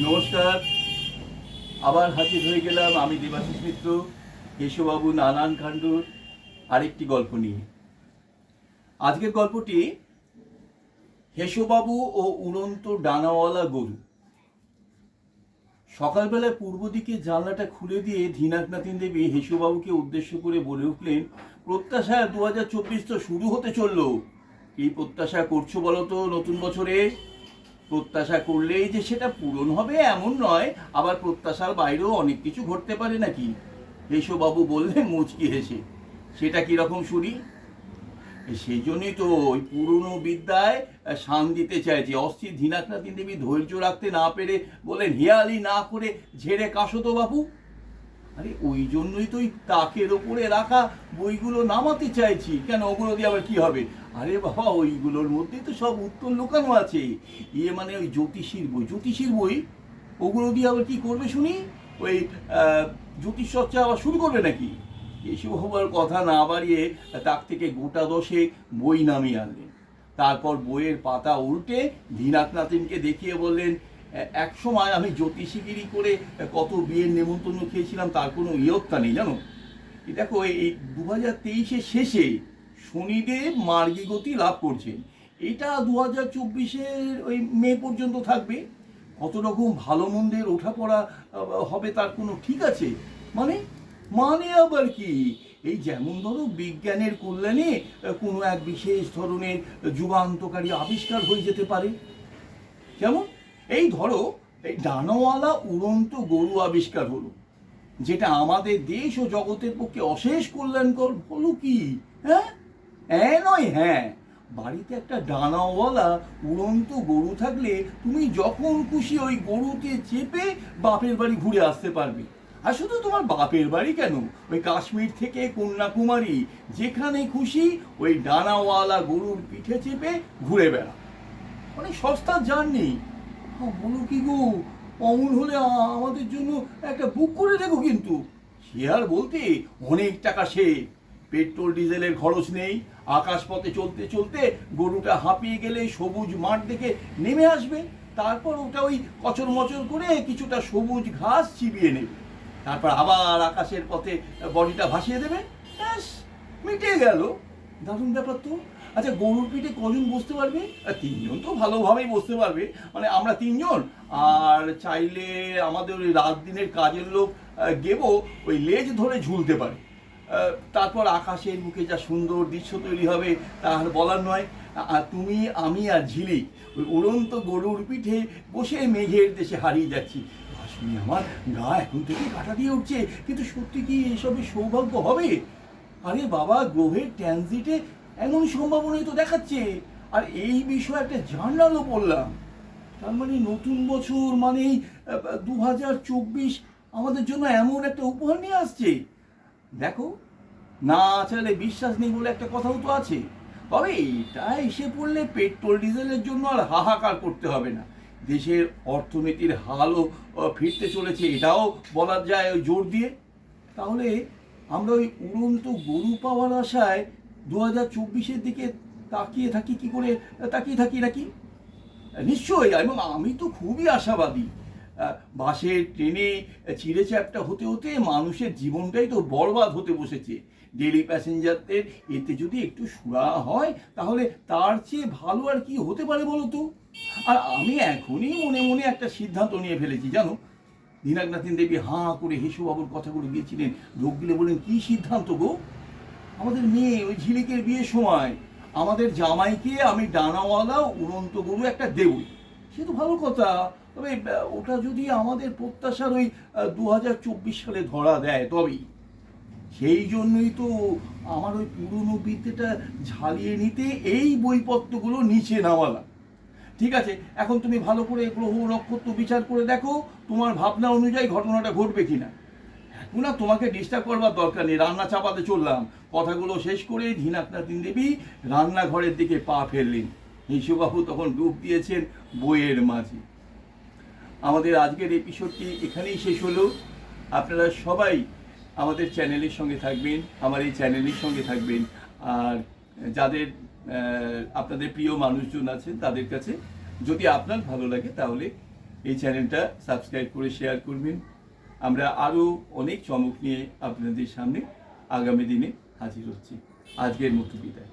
নমস্কার, আবার হাজির হয়ে গেলাম আমি দেবাশিস মিত্র, কেশববাবু নানান কাণ্ডর আরেকটি গল্প নিয়ে। আজকের গল্পটি কেশববাবু ও উড়ন্ত ডানাওয়ালা গরু। সকালবেলায় পূর্ব দিকে জানলাটা খুলে দিয়ে ধীনাকনাথিন দেবী হেসুবাবুকে উদ্দেশ্য করে বলে উঠলেন, প্রত্যাশা 2024 তো শুরু হতে চললো। কি প্রত্যাশা করছো বলো তো নতুন বছরে? প্রত্যাশা করলেই যে সেটা পূরণ হবে এমন নয়, আবার প্রত্যাশার বাইরেও অনেক কিছু ঘটতে পারে নাকি? কেশববাবু বললেন মুচকি হেসে। সেটা কিরকম শুনি? সেই জন্যই তো ওই পুরনো বিদ্যায় শান দিতে চাইছি। অস্থির ধীনাকনাথিন দেবী ধৈর্য রাখতে না পেরে বলেন, হেয়ালি না করে ঝেড়ে কাশো তো বাপু। আরে ওই জন্যই তো ওই তাকের ওপরে রাখা বইগুলো নামাতে চাইছি। কেন, ওগুলো দিয়ে আবার কি হবে? আরে বাবা, ওইগুলোর মধ্যেই তো সব উত্তর লুকানো আছে। মানে ওই জ্যোতিষীর বই, ওগুলো দিয়ে আবার কি করবে শুনি? ওই জ্যোতিষ চর্চা আবার শুরু করবে নাকি? এসব হবার কথা না বাড়িয়ে তাক থেকে গোটা 10 বই নামিয়ে আনলেন। তারপর বইয়ের পাতা উল্টে ধীনাকনাথিনকে দেখিয়ে বললেন, এক সময় আমি জ্যোতিষীগিরি করে কত বিয়ের নেমন্তন্ন খেয়েছিলাম, তার কোনো ইয়ত্তা নেই জানো। দেখো, এই 2023-এর শেষে শনিদেব মার্গী গতি লাভ করছেন। এটা 2024-এর ওই মে পর্যন্ত থাকবে। কত রকম ভালো মন্দের ওঠাপড়া হবে তার কোনো ঠিক আছে? মানে মানে আবার কি? এই যেমন ধরো বিজ্ঞানের কল্যাণে কোনো এক বিশেষ ধরনের যুগান্তকারী আবিষ্কার হয়ে যেতে পারে। যেমন এই ধরো, এই ডানাওয়ালা উড়ন্ত গরু আবিষ্কার হলো, যেটা আমাদের দেশ ও জগতের পক্ষে অশেষ কল্যাণকর হলো। কি হ্যাঁ? নয় হ্যাঁ, বাড়িতে একটা ডানাওয়ালা উড়ন্ত গরু থাকলে তুমি যখন খুশি ওই গরুতে চেপে বাপের বাড়ি ঘুরে আসতে পারবে। আর শুধু তোমার বাপের বাড়ি কেন, ওই কাশ্মীর থেকে কন্যাকুমারী যেখানে খুশি ওই ডানাওয়ালা গরুর পিঠে চেপে ঘুরে বেড়া। মানে সস্তা জার্নি। বলো কি গো, অমন হলে আমাদের জন্য একটা বুক করে দেখো। কিন্তু সে আর বলতে, অনেক টাকা সে। পেট্রোল ডিজেলের খরচ নেই। আকাশপথে চলতে চলতে গরুটা হাঁপিয়ে গেলে সবুজ মাঠ দেখে নেমে আসবে। তারপর ওটা ওই কচর মচর করে কিছুটা সবুজ ঘাস চিবিয়ে নেবে। তারপর আবার আকাশের পথে বডিটা ভাসিয়ে দেবে। ব্যাস, মিটে গেল। দারুণ ব্যাপার তো। আচ্ছা, গরুর পিঠে কজন বসতে পারবে? 3জন তো ভালোভাবেই বসতে পারবে। মানে আমরা 3জন, আর চাইলে আমাদের ওই রাত দিনের কাজের লোক গেবো ওই লেজ ধরে ঝুলতে পারে। তারপর আকাশের মুখে যা সুন্দর দৃশ্য তৈরি হবে তার বলার নয়। তুমি, আমি আর ঝিলিক ওই উড়ন্ত গরুর পিঠে বসে মেঘের দেশে হারিয়ে যাচ্ছি। শুনে আমার গা এখন থেকে কাটা দিয়ে উঠছে। কিন্তু সত্যি কি এসবের সৌভাগ্য হবে? আরে বাবা, গ্রহের ট্রানজিটে এমন সম্ভাবনাই তো দেখাচ্ছে। আর এই বিষয়ে একটা জার্নালও পড়লাম। তার মানে নতুন বছর মানেই 2024 আমাদের জন্য এমন একটা উপহার নিয়ে আসছে। দেখো, না চাইলে বিশ্বাস নেই বলে একটা কথাও তো আছে। তবে এটা এসে পড়লে পেট্রোল ডিজেলের জন্য আর হাহাকার করতে হবে না। দেশের অর্থনীতির হালও ফিরতে চলেছে, এটাও বলা যায় ওই জোর দিয়ে। তাহলে আমরা ওই উড়ন্ত গরু পাওয়ার আশায় 2024-এর দিকে তাকিয়ে থাকি নাকি? নিশ্চয়ই, এবং আমি তো খুবই আশাবাদী। বাসে ট্রেনে চিড়ে চ্যাপটা হতে হতে মানুষের জীবনটাই তো বরবাদ হতে বসেছে। ডেলি প্যাসেঞ্জারদের এতে যদি একটু সুরা হয়, তাহলে তার চেয়ে ভালো আর কি হতে পারে বলো তো? আর আমি এখনই মনে মনে একটা সিদ্ধান্ত নিয়ে ফেলেছি জানো। দীনাকনাথিন দেবী হাঁ করে হেসুবাবুর কথাগুলো দিয়েছিলেন। লোক দিলে বলেন, কি সিদ্ধান্ত গো? আমাদের মেয়ে ওই ঝিলিকের বিয়ের সময় আমাদের জামাইকে আমি ডানাওয়ালা উড়ন্ত গরু একটা দেবই। সে তো ভালো কথা। তবে ওটা যদি আমাদের প্রত্যাশার ওই 2024 সালে ধরা দেয় তবেই। সেই জন্যই তো আমার ওই পুরনো বিদ্যেটা ঝালিয়ে নিতে এই বইপত্রগুলো নিচে নামালা। ঠিক আছে, এখন তুমি ভালো করে গ্রহ নক্ষত্র বিচার করে দেখো তোমার ভাবনা অনুযায়ী ঘটনাটা ঘটবে কিনা। এখন না তোমাকে ডিস্টার্ব করবার দরকার নেই, রান্না চাপাতে চললাম। কথাগুলো শেষ করে ধীনাকনাথিন দেবী রান্নাঘরের দিকে পা ফেললেন। হিসুবাবু তখন ডুব দিয়েছেন বইয়ের মাঝে। আমাদের আজকের এপিসোডটি এখানেই শেষ হলো। আপনারা সবাই আমাদের চ্যানেলের সঙ্গে থাকবেন, আমার এই চ্যানেলের সঙ্গে থাকবেন। আর যাদের আপনাদের প্রিয় মানুষজন আছেন তাদের কাছে যদি আপনার ভালো লাগে, তাহলে এই চ্যানেলটা সাবস্ক্রাইব করে শেয়ার করবেন। আমরা আরও অনেক চমক নিয়ে আপনাদের সামনে আগামী দিনে হাজির হচ্ছি। আজকের মতো বিদায়।